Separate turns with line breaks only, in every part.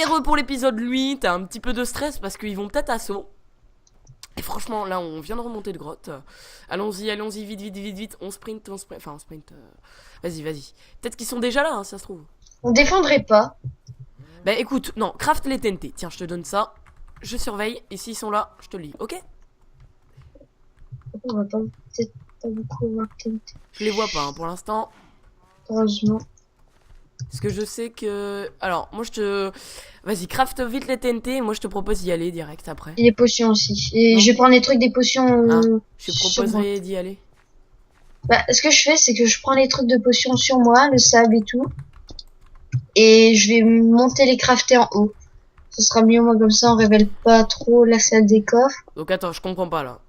heureux pour l'épisode 8. T'as un petit peu de stress parce qu'ils vont peut-être assaut. Et franchement, là, on vient de remonter de grotte. Allons-y, allons-y, vite, vite, vite, vite. On sprint, on sprint. Enfin, on sprint. Vas-y, vas-y. Peut-être qu'ils sont déjà là, hein, ça se trouve.
On défendrait pas.
Bah écoute, non, craft les TNT. Tiens, je te donne ça. Je surveille. Et s'ils sont là, je te le lis, ok?
On va pas peut-être pas beaucoup voir TNT.
Je les vois pas hein, pour l'instant.
Heureusement.
Parce que je sais que... Alors, moi je te... Vas-y, craft vite les TNT. Moi je te propose d'y aller direct après.
Et les potions aussi. Et
Non.
je vais prendre les trucs des potions.
Ah, je te
sur moi.
proposerais d'y aller.
Bah, ce que je fais, c'est que je prends les trucs de potions sur moi, le sable et tout. Et je vais monter les crafter en haut. Ce sera mieux, moi, comme ça, on révèle pas trop la salle des coffres.
Donc attends, je comprends pas là.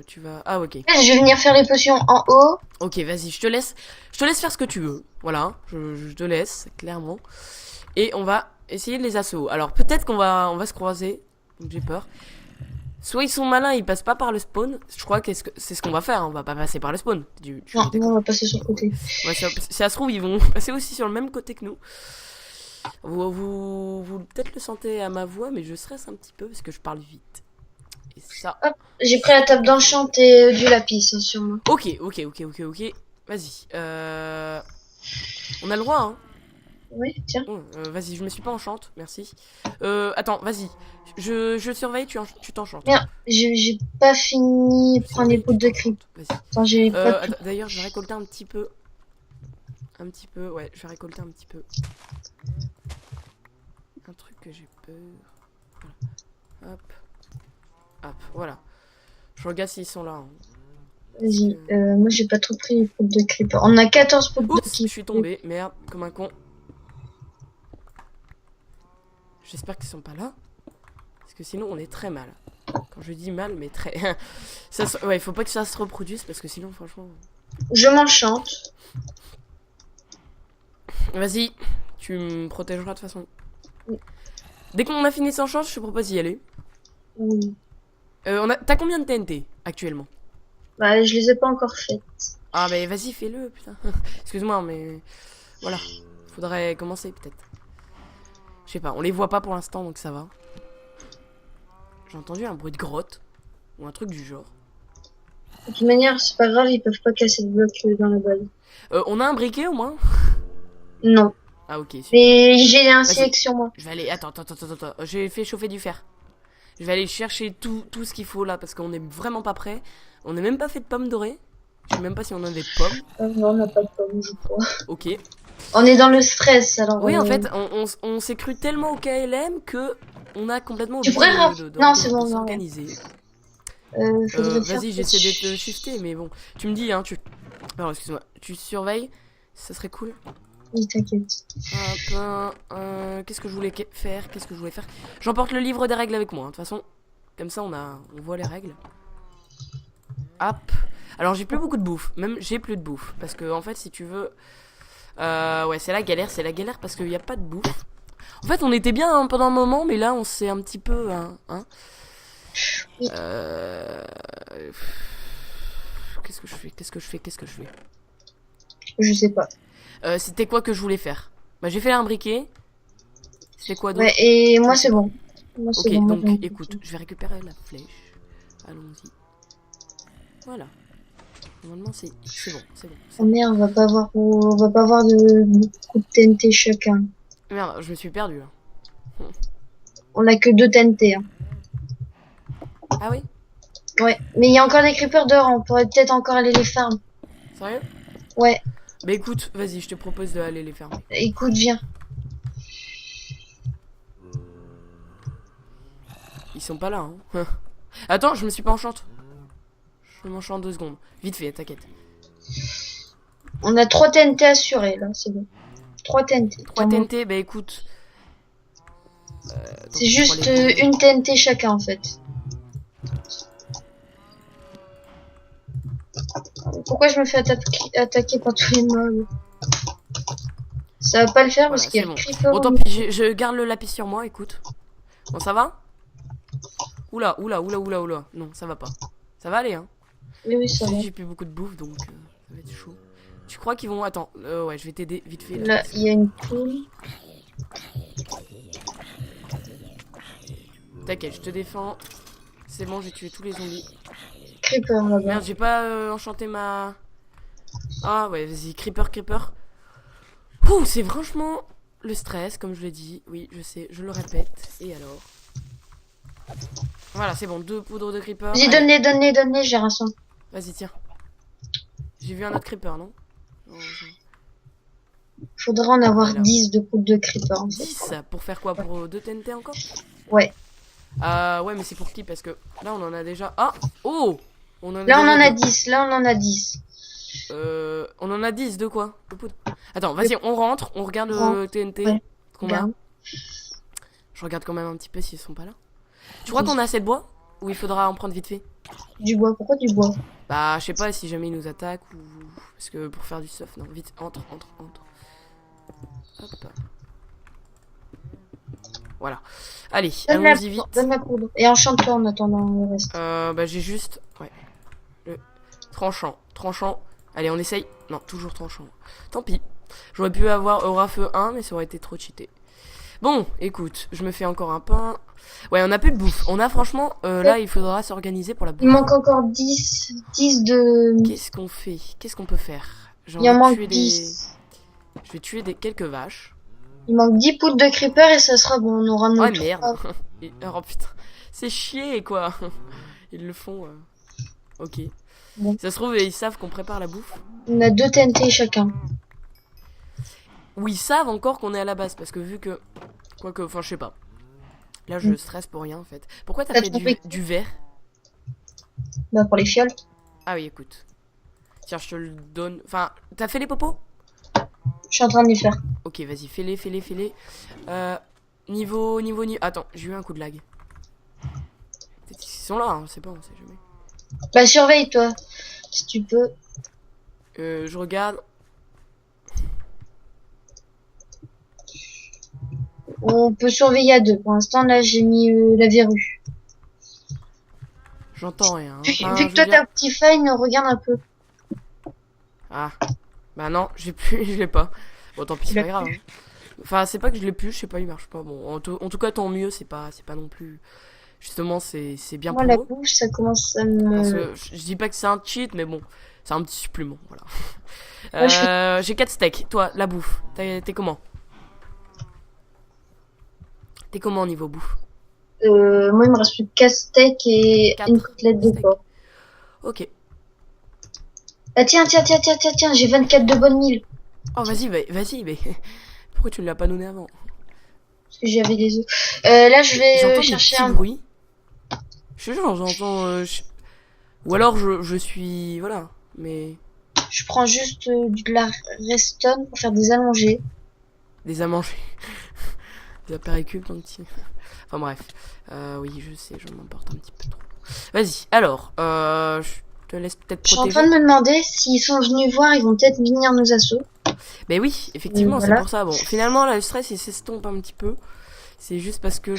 Tu vas... Ah ok.
Je vais venir faire les potions en haut.
Ok, vas-y, je te laisse faire ce que tu veux. Voilà, je te laisse, clairement. Et on va essayer de les assauts. Alors peut-être on va se croiser. Donc j'ai peur. Soit ils sont malins, ils passent pas par le spawn. Je crois que c'est ce qu'on va faire. On va pas passer par le spawn.
Non, on va passer sur le côté.
Ouais, si ça se trouve, ils vont passer aussi sur le même côté que nous. Vous peut-être le sentez à ma voix, mais je stresse un petit peu parce que je parle vite. Et ça.
Hop, j'ai pris la table d'enchant et du lapis hein, sur moi.
Ok. Vas-y. On a le droit, hein.
Oui, tiens.
Oh, vas-y, je me suis pas enchante, merci. Attends, vas-y. Je surveille, tu t'enchantes.
Merde, j'ai pas fini de prendre les poudres de creep.
Vas-y.
Attends, j'ai pas tout.
D'ailleurs, je vais récolter un petit peu. Ouais, je vais récolter un petit peu. Un truc que j'ai peur. Voilà. Hop, voilà. Je regarde s'ils sont là. Hein.
Vas-y, moi j'ai pas trop pris les poudres de creep. On a 14 poudres de
Oups,
creep.
je suis tombé, merde, comme un con. J'espère qu'ils sont pas là. Parce que sinon, on est très mal. Quand je dis mal, mais très... Ouais, faut pas que ça se reproduise parce que sinon, franchement...
Je m'enchante.
Vas-y, tu me protégeras de toute façon.
Oui.
Dès qu'on a fini sans chance, je te propose d'y aller.
Oui.
T'as combien de TNT actuellement?
Bah, je les ai pas encore faites.
Ah, mais vas-y, fais-le, putain. Excuse-moi, mais... Voilà. Faudrait commencer, peut-être. Je sais pas, on les voit pas pour l'instant, donc ça va. J'ai entendu un bruit de grotte. Ou un truc du genre.
De toute manière, c'est pas grave, ils peuvent pas casser le bloc dans la balle.
On a un briquet, au moins?
Non.
Ah, ok, super.
Mais j'ai un silex sur moi.
Je vais aller... Attends. J'ai fait chauffer du fer. Je vais aller chercher tout ce qu'il faut là parce qu'on est vraiment pas prêt. On n'est même pas fait de pommes dorées. Je sais même pas si on a des pommes.
Non, on n'a pas de pomme, je crois.
Ok.
On est dans le stress, alors.
Oui, en fait, on s'est cru tellement au KLM que on a complètement
Tu
oublié
pourrais non, c'est bon,
de
non.
s'organiser.
Vas-y,
j'essaie de shifter, mais bon. Tu me dis, hein, Alors, excuse-moi. Tu surveilles. Ça serait cool.
Oui, t'inquiète.
Qu'est-ce que je voulais faire? J'emporte le livre des règles avec moi. De toute façon, comme ça, on voit les règles. Hop. Alors, j'ai plus beaucoup de bouffe. Même, j'ai plus de bouffe. Parce que, en fait, si tu veux... ouais, c'est la galère parce qu'il n'y a pas de bouffe. En fait, on était bien hein, pendant un moment, mais là, on s'est un petit peu... Hein. Qu'est-ce que je fais?
Je sais pas.
C'était quoi que je voulais faire? Bah, j'ai fait un briquet. C'était quoi d'autre?
Ouais, et moi, c'est bon. Moi,
Ok,
bon,
donc,
moi,
écoute, je vais récupérer la flèche. Allons-y. Voilà. Normalement, c'est bon.
Oh merde, on va pas avoir de beaucoup de TNT chacun.
Merde, je me suis perdu là.
On a que 2 TNT. Hein.
Ah oui?
Ouais, mais il y a encore des creepers dehors, on pourrait peut-être encore aller les farm.
Sérieux?
Ouais.
Bah écoute, vas-y, je te propose d'aller les fermer.
Écoute, viens.
Ils sont pas là, hein. Attends, je me suis pas enchante. Je m'enchante 2 secondes. Vite fait, t'inquiète.
On a 3 TNT assurés, là, c'est bon. 3 TNT.
3 TNT, bah écoute.
C'est juste une TNT chacun, en fait. Pourquoi je me fais attaquer par tous les mobs? Ça va pas le faire parce qu'il y a le creeper.
Bon, tant pis, je garde le lapis sur moi, écoute. Bon, ça va? Oula. Non, ça va pas. Ça va aller, hein.
Oui, ça va.
J'ai plus beaucoup de bouffe, donc ça va être chaud. Tu crois qu'ils vont... Attends, ouais, je vais t'aider vite fait.
Là, il y a une poule.
T'inquiète, je te défends. C'est bon, j'ai tué tous les zombies.
Creeper là-bas.
Merde, j'ai pas enchanté ma... Ah ouais, vas-y, creeper, creeper. Ouh, c'est franchement le stress, comme je l'ai dit. Oui, je sais, je le répète. Et alors? Voilà, c'est bon, 2 poudres de creeper.
Vas-y,
Allez.
donne-les, j'ai un son.
Vas-y, tiens. J'ai vu un autre creeper, non?
Faudra en avoir
Voilà.
10 de poudre de creeper. En fait.
10 pour faire quoi? Pour 2 TNT encore?
Ouais.
Ouais, mais c'est pour qui? Parce que là, on en a déjà... Ah! Oh! On en a
Là, on
déjà
en a
deux.
10. Là, on en a 10.
On en a 10 de quoi? De poudre. Attends, vas-y, on rentre, on regarde le TNT
Ouais.
qu'on a.
Regarde.
Je regarde quand même un petit peu s'ils sont pas là. Tu crois qu'on a assez de bois? Ou il faudra en prendre vite fait?
Du bois. Pourquoi du bois?
Bah, je sais pas si jamais ils nous attaquent ou... Parce que pour faire du stuff, non, vite, entre. Hop. Voilà. Allez, allons-y vite.
Donne la poudre. Et enchante-toi en attendant le reste.
Bah, j'ai juste... Ouais. Le tranchant. Allez, on essaye. Non, toujours tranchant. Tant pis. J'aurais pu avoir Aura Feu 1, mais ça aurait été trop cheaté. Bon, écoute, je me fais encore un pain. Ouais, on a plus de bouffe. On a franchement... là, il faudra s'organiser pour la bouffe.
Il manque encore 10 de...
Qu'est-ce qu'on fait? Qu'est-ce qu'on peut faire? J'ai
Il en
envie de
manque
tuer
10.
Je vais tuer quelques vaches.
Il manque 10 poudres de creeper et ça sera bon. On aura
Oh
notre...
merde. Oh putain. C'est chier quoi. Ils le font. Ok.
Bon.
Ça se trouve, ils savent qu'on prépare la bouffe.
On a 2 TNT chacun.
Ou ils savent encore qu'on est à la base. Parce que vu que... Quoique, enfin je sais pas. Là je stresse pour rien en fait. Pourquoi t'as
T'as
fait
trouvé
du verre?
Bah, pour les fioles.
Ah oui, écoute. Tiens, je te le donne. Enfin, t'as fait les popos?
Je suis en train de les faire.
Ok, vas-y, fais-les. Niveau... Attends, j'ai eu un coup de lag. Peut-être qu'ils sont là, hein, c'est pas, on sait jamais.
Bah, surveille-toi. Si tu peux.
Je regarde.
On peut surveiller à 2. Pour l'instant, là, j'ai mis la verrue.
J'entends rien.
Vu
Enfin,
que
je
toi,
veux
t'as
dire-
un petit fine, regarde un peu.
Ah. Bah non, j'ai plus, je l'ai pas. Bon, tant pis, c'est
Tu l'as
pas grave. Hein. Enfin, c'est pas que je l'ai plus, je sais pas, il marche pas. Bon, en tout cas, tant mieux, c'est pas non plus. Justement, c'est bien
Moi,
pour
la
eux.
bouche, ça commence à
Parce
me...
que je dis pas que c'est un cheat, mais bon, c'est un petit supplément, voilà.
Ouais,
J'ai 4 steaks. Toi, la bouffe, t'es comment? T'es comment au niveau bouffe?
Moi, il me reste plus que 4 steaks et
4
une côtelette de
steaks.
porc.
Ok.
Ah, tiens, j'ai 24 de bonnes mille.
Oh, vas-y, mais... Pourquoi tu ne l'as pas donné avant?
Parce que j'avais des œufs. Là, je vais
J'entends des
chercher
petits
un...
bruits. Je sais, j'entends... Ou alors je suis... Voilà, mais...
Je prends juste de la redstone pour faire des allongés.
Des à manger. Des apéritifs, un petit... Enfin bref. Oui, je sais, je m'emporte un petit peu trop. Vas-y, alors... je te laisse peut-être
Je suis en
protéger.
train de me demander s'ils sont venus voir, ils vont peut-être venir nous assaut.
Ben oui, effectivement,
Voilà.
c'est pour ça. Bon, finalement, là, le stress, il s'estompe un petit peu. C'est juste parce que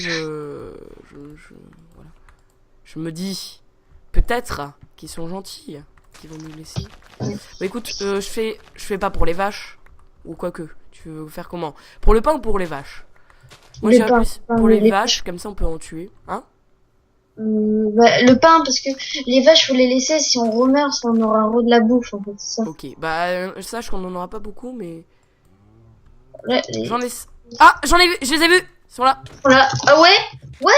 voilà. Je me dis, peut-être qu'ils sont gentils, qu'ils vont nous laisser.
Oui.
Bah écoute, je fais pas pour les vaches, ou quoi que. Tu veux faire comment? Pour le pain ou pour les vaches? Moi,
Le
j'irais
pain,
plus
pain,
pour les
les
vaches, comme ça on peut en tuer. Hein?
Bah, le pain, parce que les vaches, faut les laisser. Si on remeurt, on aura de la bouffe, en fait, c'est ça.
Ok, bah, sache qu'on en aura pas beaucoup, mais.
Là,
J'en ai. Ah, j'en ai vu, je les ai vus! Ils sont là.
voilà. Ah ouais? What?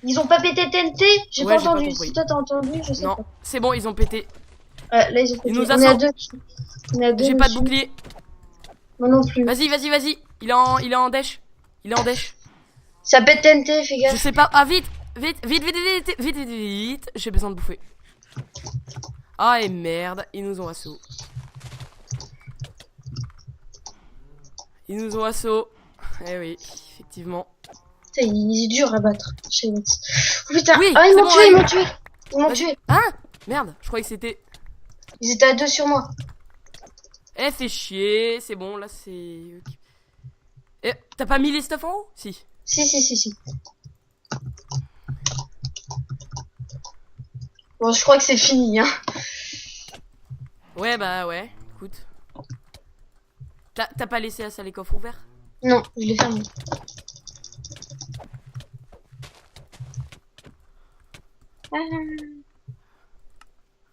Ils ont pas pété TNT? J'ai
Ouais,
pas
j'ai pas
entendu.
compris.
Si toi t'as entendu, je sais
Non,
pas.
c'est bon, ils ont pété.
Là, ils ont pété.
nous
On est à
assaut.
2. On est à 2.
J'ai pas de bouclier.
Moi non plus.
Vas-y. Il est en dash.
Ça pète TNT, fais
Je
gaffe.
sais pas. Ah, vite. J'ai besoin de bouffer. Ah, et merde. Ils nous ont assaut. Eh oui, effectivement.
Putain, il est dur à battre. Oh putain.
Oui,
Ah, ils
c'est
m'ont
bon,
tué,
ouais.
ils m'ont tué. Ils m'ont
Vas-y.
tué.
Ah, merde. Je croyais que c'était...
Ils étaient à 2 sur moi.
Eh, fais chier. C'est bon, là, c'est... Ok. Eh, t'as pas mis les stuff en haut? Si.
Si. Bon, je crois que c'est fini, hein.
Ouais, bah, ouais. Écoute. T'as pas laissé la salle les coffres ouverts?
Non, je l'ai fermé. Ah.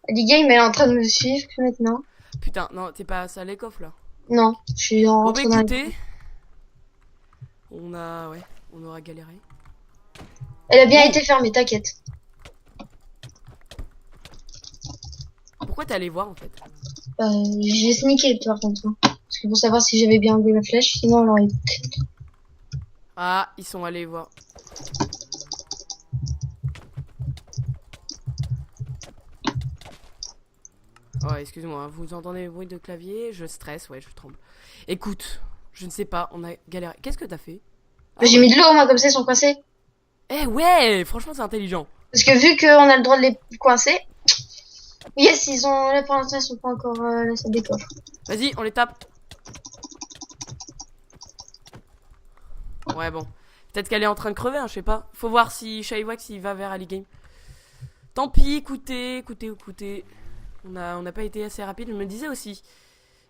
Ali Game, elle est en train de me suivre maintenant.
Putain, non, t'es pas à les coffres là.
Non, je suis en
Bon bah
rentrée dans
écoutez, on aura galéré.
Elle a bien
Oh.
été fermée, t'inquiète.
Pourquoi t'es allé voir en fait?
J'ai sneaké par contre. Hein. Parce que pour savoir si j'avais bien enlevé la flèche, sinon on l'aurait.
Ah, ils sont allés voir. Oh, excuse-moi, vous entendez le bruit de clavier? Je stresse, ouais, je tremble. Écoute, je ne sais pas, on a galéré. Qu'est-ce que t'as fait? Ah,
J'ai
ouais.
mis de l'eau, moi, comme ça, ils sont coincés.
Eh ouais, franchement, c'est intelligent.
Parce que vu qu'on a le droit de les coincer. Yes, ils ont. Là pour l'instant, ils sont pas encore la salle des coffres.
Vas-y, on les tape. Ouais, bon. Peut-être qu'elle est en train de crever, hein, je sais pas. Faut voir si Shaywax il va vers Ali Game. Tant pis, écoutez. On n'a pas été assez rapide, je me le disais aussi.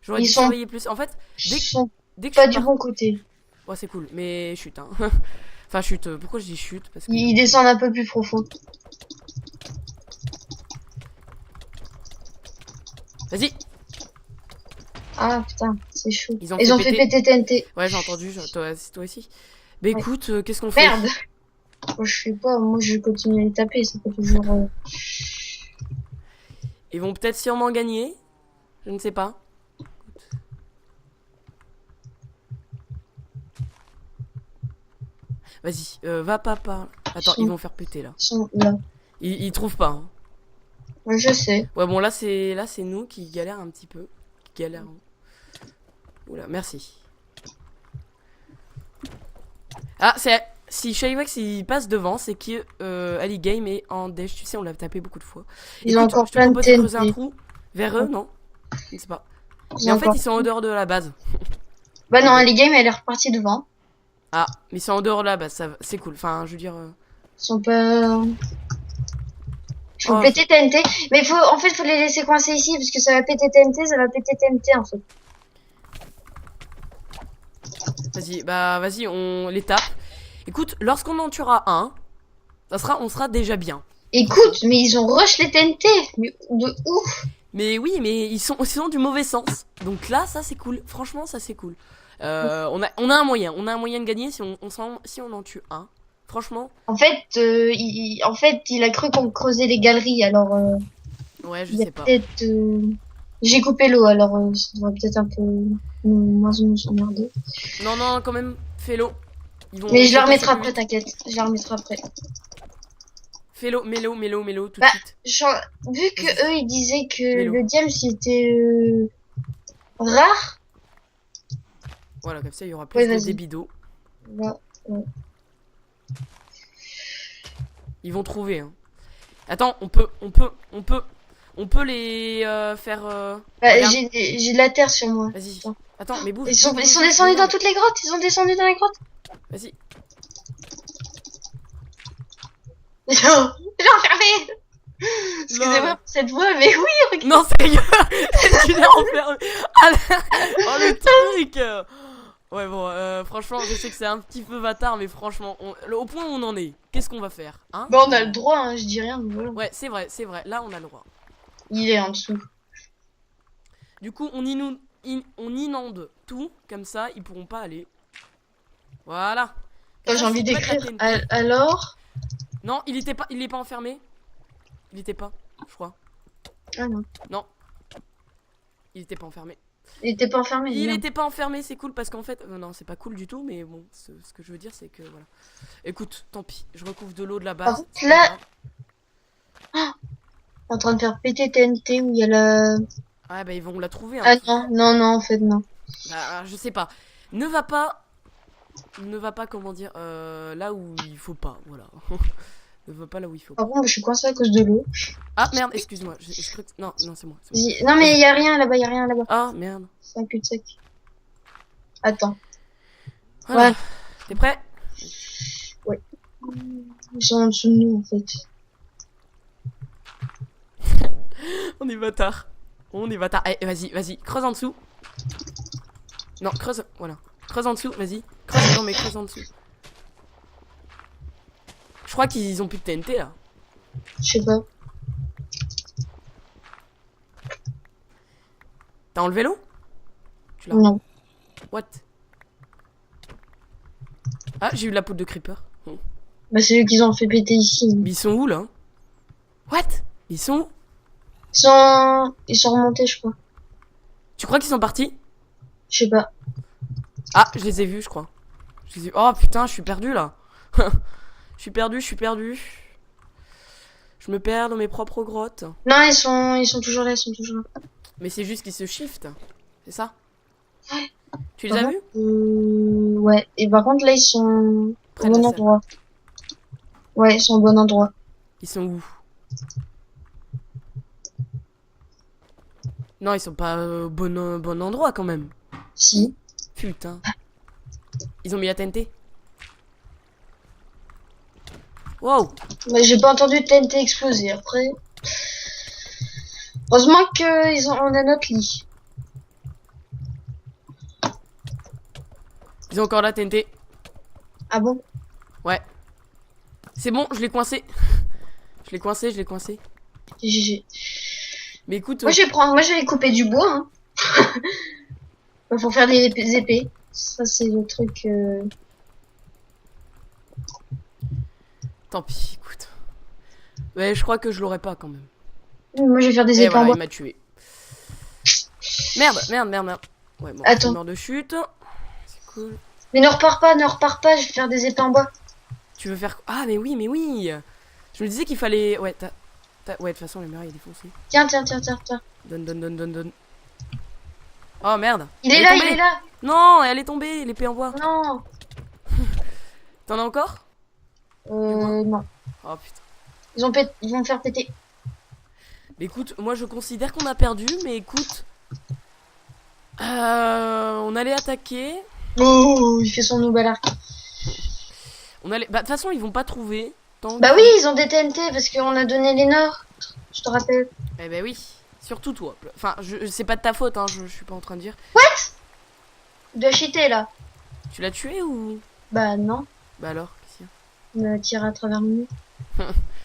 J'aurais
Ils
dû
sont-
surveiller plus. En fait,
Ils sont
dès que
pas
je
du
suis
bon côté.
ouais, c'est cool, mais chute, hein. Enfin, chute. Pourquoi je dis chute? Parce que...
Ils descendent un peu plus profond.
Vas-y.
Ah putain, c'est chaud.
Ils ont
Ils
fait
ont fait péter TNT.
Ouais, j'ai entendu, toi aussi. Bah
Ouais.
écoute, qu'est-ce qu'on fait?
Merde. Moi, je sais pas. Moi, je continue à les taper. C'est pas toujours.
Ils vont peut-être sûrement gagner. Je ne sais pas. Vas-y, va pas par... Attends, ils vont faire péter là.
Ils sont là.
Ils trouvent pas. Hein.
Moi, je sais.
Ouais, bon, là c'est nous qui galèrent un petit peu. Qui galèrent. Oula, merci. Ah, c'est... Si Shaywax il passe devant, c'est que Ali Game est en déj. Tu sais, on l'a tapé beaucoup de fois.
Ils ont encore
je te
plein de
propose de creuser un
TNT.
trou vers eux, non? Je ne sais pas.
Ils
Mais
ont
en fait,
encore-
ils sont en dehors de la base.
Bah non, les games, elle est repartie devant.
Ah, mais c'est en dehors de la base, c'est cool. Enfin, je veux dire...
Ils sont pas. Faut
Oh,
péter TNT. Mais en fait, faut les laisser coincer ici parce que ça va péter TNT, ça va péter TNT en fait.
Vas-y, bah vas-y, on les tape. Écoute, lorsqu'on en tuera un, on sera déjà bien.
Écoute, mais ils ont rush les TNT. Mais de ouf.
Mais oui, mais ils sont du mauvais sens. Donc là, ça c'est cool. Franchement, ça c'est cool. On a un moyen de gagner si on en tue un. Franchement.
En fait, il a cru qu'on creusait les galeries. Alors,
Ouais, je
il y a
sais pas.
peut-être. J'ai coupé l'eau, alors ça devrait peut-être un peu moins nous emmerder.
Non, quand même, fais-le.
Mais je la remettrai après, t'inquiète. Je la remettrai après.
Fais-le, mets-le tout de
Bah,
suite.
Vu que eux ils disaient que
Mets-le.
le diamant était rare.
Voilà, comme ça il y aura plus
Ouais,
de
vas-y.
débit d'eau.
Bah,
Ils vont trouver. Hein. Attends, on peut les faire.
bah
regarde.
j'ai de la terre sur moi.
Vas-y.
Attends.
Attends, mais bouge.
Ils sont
bouge,
descendus
bouge.
dans toutes les grottes. Ils sont descendus dans les grottes.
Vas-y.
J'ai enfermé. Excusez-moi pour cette voix, mais oui, regarde.
Non, sérieux. Tu l'as enfermé. Ah, oh le truc. Ouais bon, franchement, je sais que c'est un petit peu bâtard, mais franchement, au point où on en est, qu'est-ce qu'on va faire, hein?
Bah on a le droit, hein, je dis rien. Mais voilà.
Ouais, c'est vrai. Là, on a le droit.
Il est en dessous.
Du coup, on inonde tout, comme ça, ils pourront pas aller. Voilà.
Attends, j'ai envie d'écrire. Alors.
Non, il est pas enfermé. Il était pas, je crois.
Ah non.
Non. Il était pas enfermé.
Il était pas enfermé.
Il
non.
était pas enfermé, c'est cool parce qu'en fait, non, c'est pas cool du tout, mais bon, ce que je veux dire, c'est que voilà. Écoute, tant pis, je recouvre de l'eau de la base.
Par contre, là, en train de faire péter TNT où il y a la.
Ah bah ils vont la trouver. Hein.
Ah non, en fait non.
Bah, je sais pas. Ne va pas, comment dire, là où il faut pas, voilà. Ne va pas là où il faut pas.
Par contre, je suis coincée à cause de l'eau.
Ah merde, excuse-moi. Non, c'est moi.
Non mais il y a rien là-bas, il y a rien là-bas.
Ah merde.
C'est un cul-de-sac. Attends.
Voilà.
Ouais.
T'es prêt?
Ils sont en dessous de nous en fait.
On est bâtard. Eh, vas-y, creuse en dessous. Non, creuse, voilà. Creuse en dessous, vas-y. Creuse en dessous. Je crois qu'ils ont plus de TNT là.
Je sais pas.
T'as enlevé l'eau? Tu l'as.
Non.
What? Ah, j'ai eu de la poudre de creeper. Oh.
Bah, c'est eux qui ont fait péter ici.
Mais ils sont où là? What? Ils sont où?
Ils sont remontés, je crois.
Tu crois qu'ils sont partis?
Je sais pas.
Ah, je les ai vus, je crois. Je les ai... Oh putain, je suis perdu là. Je suis perdu, je suis perdu. Je me perds dans mes propres grottes.
Non, ils sont toujours là, ils sont toujours là.
Mais c'est juste qu'ils se shiftent. C'est ça?
Ouais.
Tu les as vus?
Ouais. Et par contre, là, ils sont
Près
au
de
bon
la salle.
endroit. Ouais, ils sont au bon endroit.
Ils sont où? Non, ils sont pas au bon endroit quand même.
Si.
Putain. Ils ont mis la TNT. Wow.
Mais j'ai pas entendu TNT exploser. Après, heureusement que on a notre lit.
Ils ont encore la TNT.
Ah bon?
Ouais. C'est bon, je l'ai coincé. Je l'ai coincé, je l'ai coincé.
GG.
Mais écoute,
Moi, je vais couper du bois. Hein. Bah, pour faire des épées. Ça, c'est le truc.
tant pis, écoute. Mais je crois que je l'aurais pas quand même.
Moi, je vais faire des
Et
épées en
voilà,
bois.
il m'a tué. Merde, merde, merde, merde. Ouais, bon,
Attends.
je suis mort de chute. C'est cool.
Mais ne repars pas, ne repars pas. Je vais faire des épées en bois.
Tu veux faire... Ah, mais oui, mais oui. Je me disais qu'il fallait... Ouais, ouais, de toute façon, le mur il est défoncé.
Tiens, tiens, tiens, tiens, tiens.
Donne, donne, donne, donne, donne. Oh, merde.
Il est
Elle
là,
tombée.
il est là.
Non, elle est tombée, l'épée en bois.
Non.
T'en as encore?
Non.
Oh, putain.
Ils vont me faire péter.
Mais écoute, moi je considère qu'on a perdu, mais écoute... on allait attaquer.
Oh, il fait son nouvel arc.
On allait... Bah, de toute façon, ils vont pas trouver. Tant
Bah
que-
oui, ils ont des TNT parce qu'on a donné les nords. Je te rappelle.
Eh ben oui. Surtout toi. Enfin, c'est pas de ta faute, hein, je suis pas en train de dire.
Il doit cheater là.
Tu l'as tué ou...
Bah non.
Bah alors, qu'est-ce qu'il y
Il me tire à travers le mur.
a?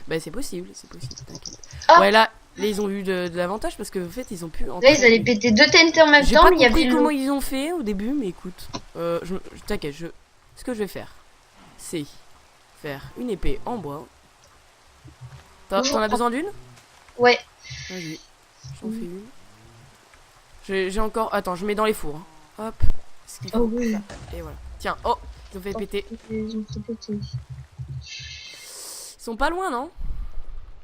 Bah c'est possible, t'inquiète.
Ah.
Ouais, là, ils ont eu de l'avantage parce que en fait, ils ont pu...
Là, ils allaient péter deux TNT en même
J'ai
temps,
pas
mais il y avait
compris
l'eau.
comment ils ont fait au début, mais écoute, t'inquiète, ce que je vais faire, c'est faire une épée en bois. T'en as besoin d'une?
Ouais.
Vas-y, j'en fais une. J'ai encore... Attends, je mets dans les fours. Hein. Hop. Ce qu'il faut
Oh oui.
faire. Et voilà. Tiens, oh, ils ont fait péter.
Ils ont fait péter.
Ils sont pas loin, non?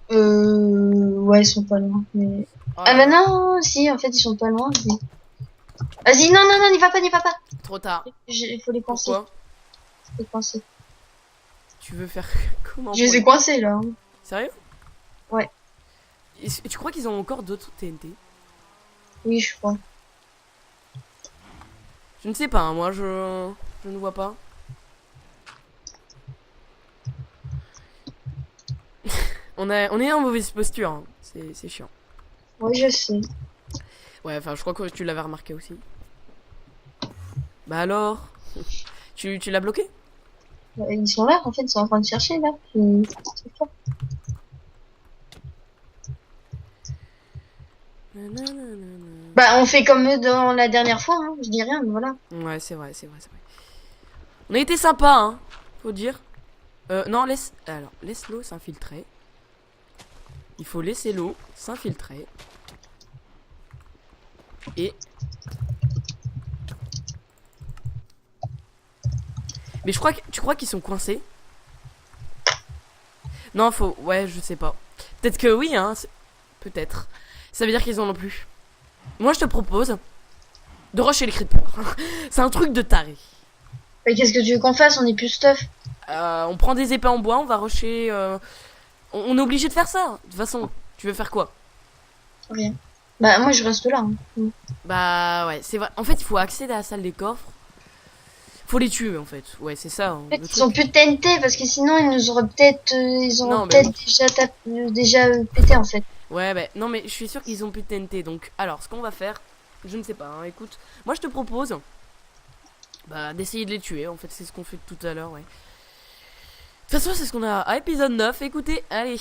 Ouais, ils sont pas loin. Mais...
Oh
Ah
là
bah
là,
non, si, en fait, ils sont pas loin. Mais... Vas-y, non, non, non, n'y va pas, n'y va pas.
trop tard.
Il faut les coincer.
Pourquoi?
Faut les coincer.
Tu veux faire comment?
Je les ai coincés là. Hein.
Sérieux?
Ouais.
Tu crois qu'ils ont encore d'autres TNT?
Oui, je crois.
Je ne sais pas, hein, moi je ne vois pas. on est en mauvaise posture, hein. C'est chiant.
Oui, je sais.
Ouais, enfin je crois que tu l'avais remarqué aussi. Bah alors? Tu l'as bloqué?
Ils sont là, en fait, ils sont en train de chercher là. C'est fort. Bah, on fait comme eux dans la dernière fois, hein. Je dis rien, mais voilà.
Ouais, c'est vrai, c'est vrai, c'est vrai. On a été sympa, hein, faut dire. Non, laisse l'eau s'infiltrer. Il faut laisser l'eau s'infiltrer. Et... Mais tu crois qu'ils sont coincés? Non, faut... Ouais, je sais pas. Peut-être que oui, hein. Peut-être. Ça veut dire qu'ils en ont plus. Moi, je te propose de rusher les creepers. C'est un truc de taré.
Mais qu'est-ce que tu veux qu'on fasse? On est plus stuff.
On prend des épées en bois, on va rusher... On est obligé de faire ça. De toute façon, tu veux faire quoi?
Rien. Bah, moi, je reste là. Hein.
Bah ouais, c'est vrai. En fait, il faut accéder à la salle des coffres. Faut les tuer, en fait. Ouais, c'est ça. Hein,
En fait, ils ont plus de TNT parce que sinon, ils nous auraient peut-être... ils
Non,
auraient
mais
peut-être déjà pété, en fait.
Ouais, bah non, mais je suis sûr qu'ils ont plus de TNT. Donc, alors, ce qu'on va faire, je ne sais pas. Hein, écoute, moi, je te propose d'essayer de les tuer. En fait, c'est ce qu'on fait tout à l'heure, ouais. De toute façon, c'est ce qu'on a à épisode 9. Écoutez, allez.